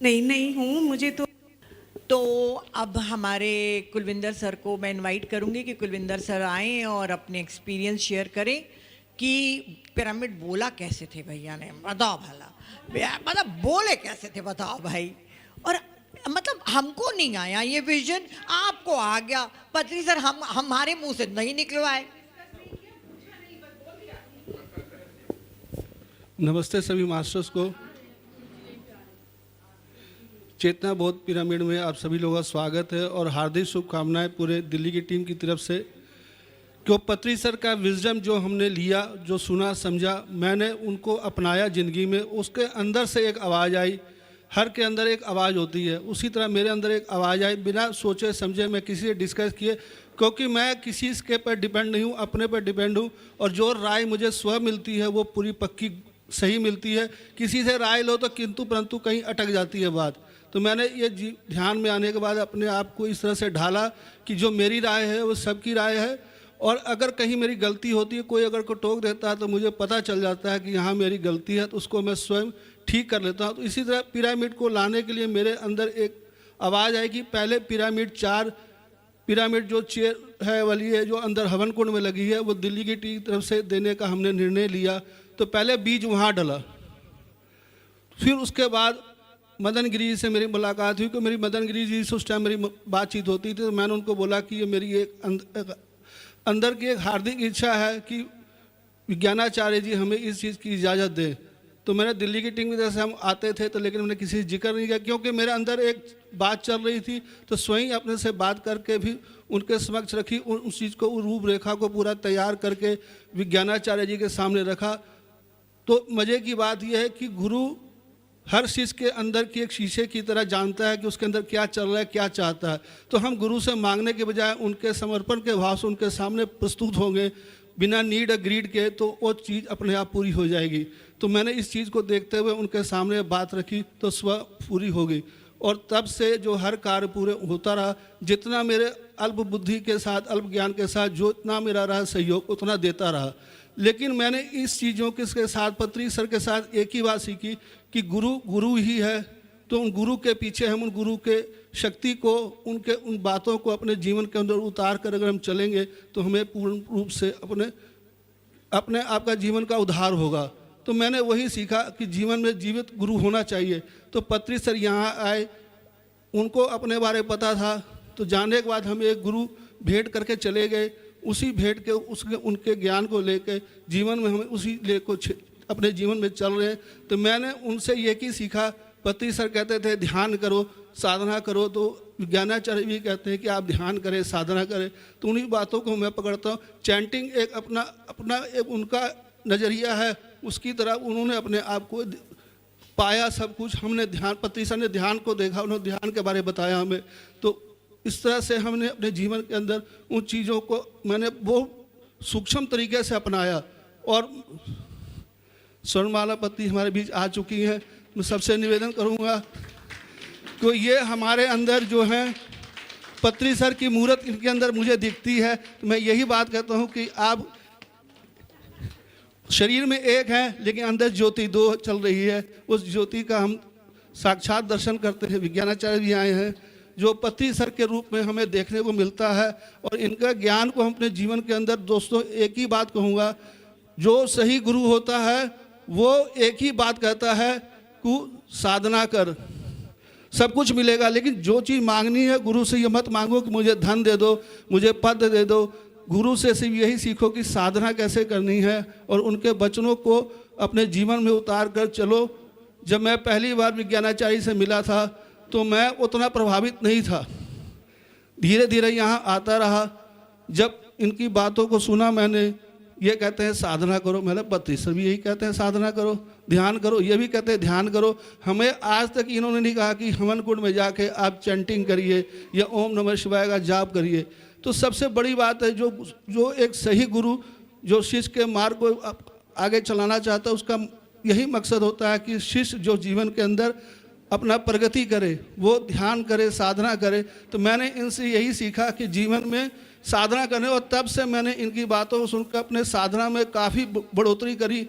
नहीं नहीं हूँ मुझे तो अब हमारे कुलविंदर सर को मैं इनवाइट करूंगी कि कुलविंदर सर आएं और अपने एक्सपीरियंस शेयर करें कि पिरामिड बोला कैसे थे भैया ने, बताओ भला मतलब बोले कैसे थे, बताओ भाई। और मतलब हमको नहीं आया ये विजन, आपको आ गया। पत्री सर हम हमारे मुंह से नहीं निकलवाए। नमस्ते सभी मास्टर्स को। चेतना बोध पिरामिड में आप सभी लोगों का स्वागत है और हार्दिक शुभकामनाएं पूरे दिल्ली की टीम की तरफ से। क्यों पत्री सर का विजडम जो हमने लिया, जो सुना समझा, मैंने उनको अपनाया ज़िंदगी में। उसके अंदर से एक आवाज़ आई, हर के अंदर एक आवाज़ होती है, उसी तरह मेरे अंदर एक आवाज़ आई। बिना सोचे समझे मैं किसी से डिस्कस किए, क्योंकि मैं किसी के पर डिपेंड नहीं हूँ, अपने पर डिपेंड हूँ। और जो राय मुझे स्व मिलती है वो पूरी पक्की सही मिलती है। किसी से राय लो तो किंतु परंतु कहीं अटक जाती है बात। तो मैंने ये ध्यान में आने के बाद अपने आप को इस तरह से ढाला कि जो मेरी राय है वो सबकी राय है, और अगर कहीं मेरी गलती होती है, कोई अगर को टोक देता है तो मुझे पता चल जाता है कि यहाँ मेरी गलती है, तो उसको मैं स्वयं ठीक कर लेता हूँ। तो इसी तरह पिरामिड को लाने के लिए मेरे अंदर एक आवाज़ आई कि पहले पिरामिड जो चेयर है वाली है, जो अंदर हवन कुंड में लगी है, वो दिल्ली की टीम तरफ से देने का हमने निर्णय लिया। तो पहले बीज वहाँ डला। फिर उसके बाद मदन गिरी जी से मेरी मुलाकात हुई। कि मेरी मदन गिरी जी से उस टाइम मेरी बातचीत होती थी। तो मैंने उनको बोला कि ये मेरी एक अंदर की एक हार्दिक इच्छा है कि विज्ञानाचार्य जी हमें इस चीज़ की इजाज़त दें। तो मैंने दिल्ली की टीम की तरफ से हम आते थे, तो लेकिन मैंने किसी से जिक्र नहीं किया, क्योंकि मेरे अंदर एक बात चल रही थी। तो स्वयं अपने से बात करके भी उनके समक्ष रखी, उस चीज़ को, रूपरेखा को पूरा तैयार करके विज्ञानाचार्य जी के सामने रखा। तो मज़े की बात यह है कि गुरु हर चीज़ के अंदर की एक शीशे की तरह जानता है कि उसके अंदर क्या चल रहा है, क्या चाहता है। तो हम गुरु से मांगने के बजाय उनके समर्पण के भाव से उनके सामने प्रस्तुत होंगे बिना नीड और ग्रीड के, तो वो चीज़ अपने आप पूरी हो जाएगी। तो मैंने इस चीज़ को देखते हुए उनके सामने बात रखी, तो स्व पूरी हो गई। और तब से जो हर कार्य पूरे होता रहा, जितना मेरे अल्प बुद्धि के साथ, अल्प ज्ञान के साथ जो इतना मेरा रहा सहयोग, उतना देता रहा। लेकिन मैंने इस चीज़ों के साथ, पत्री सर के साथ एक ही बात सीखी कि गुरु ही है। तो उन गुरु के पीछे हम उन गुरु के शक्ति को, उनके उन बातों को अपने जीवन के अंदर उतार कर अगर हम चलेंगे तो हमें पूर्ण रूप से अपने आप का जीवन का उद्धार होगा। तो मैंने वही सीखा कि जीवन में जीवित गुरु होना चाहिए। तो पत्री सर यहाँ आए, उनको अपने बारे में पता था। तो जाने के बाद हम एक गुरु भेंट करके चले गए। उसी भेंट के उनके ज्ञान को लेकर जीवन में हमें उसी को अपने जीवन में चल रहे हैं। तो मैंने उनसे ये ही सीखा। पत्री सर कहते थे ध्यान करो, साधना करो, तो विज्ञानाचार्य भी कहते हैं कि आप ध्यान करें, साधना करें। तो उन्हीं बातों को मैं पकड़ता हूँ। चैंटिंग एक अपना एक उनका नज़रिया है, उसकी तरह उन्होंने अपने आप को पाया। सब कुछ हमने ध्यान, पत्री सर ने ध्यान को देखा, उन्होंने ध्यान के बारे में बताया हमें। तो इस तरह से हमने अपने जीवन के अंदर उन चीज़ों को मैंने बहुत सूक्ष्म तरीके से अपनाया। और स्वर्णमाला पत्री हमारे बीच आ चुकी है। मैं सबसे निवेदन करूंगा कि ये हमारे अंदर जो है पत्री सर की मूर्त इनके अंदर मुझे दिखती है। तो मैं यही बात कहता हूं कि आप शरीर में एक हैं लेकिन अंदर ज्योति दो चल रही है। उस ज्योति का हम साक्षात दर्शन करते हैं। विज्ञानाचार्य भी आए हैं, जो पत्री सर के रूप में हमें देखने को मिलता है। और इनका ज्ञान को हम अपने जीवन के अंदर, दोस्तों एक ही बात कहूँगा, जो सही गुरु होता है वो एक ही बात कहता है कि साधना कर, सब कुछ मिलेगा। लेकिन जो चीज़ मांगनी है गुरु से ये मत मांगो कि मुझे धन दे दो, मुझे पद दे दो। गुरु से सिर्फ यही सीखो कि साधना कैसे करनी है, और उनके वचनों को अपने जीवन में उतार कर चलो। जब मैं पहली बार विज्ञानाचार्य से मिला था तो मैं उतना प्रभावित नहीं था। धीरे धीरे यहाँ आता रहा। जब इनकी बातों को सुना मैंने, ये कहते हैं साधना करो, मैंने पत्री सर भी यही कहते हैं साधना करो, ध्यान करो, ये भी कहते हैं ध्यान करो। हमें आज तक इन्होंने नहीं कहा कि हवन कुंड में जाके आप चैंटिंग करिए या ओम नमः शिवाय का जाप करिए। तो सबसे बड़ी बात है, जो एक सही गुरु जो शिष्य के मार्ग को आगे चलाना चाहता है, उसका यही मकसद होता है कि शिष्य जो जीवन के अंदर अपना प्रगति करे, वो ध्यान करे, साधना करे। तो मैंने इनसे यही सीखा कि जीवन में साधना करने, और तब से मैंने इनकी बातों को सुनकर अपने साधना में काफ़ी बढ़ोतरी करी।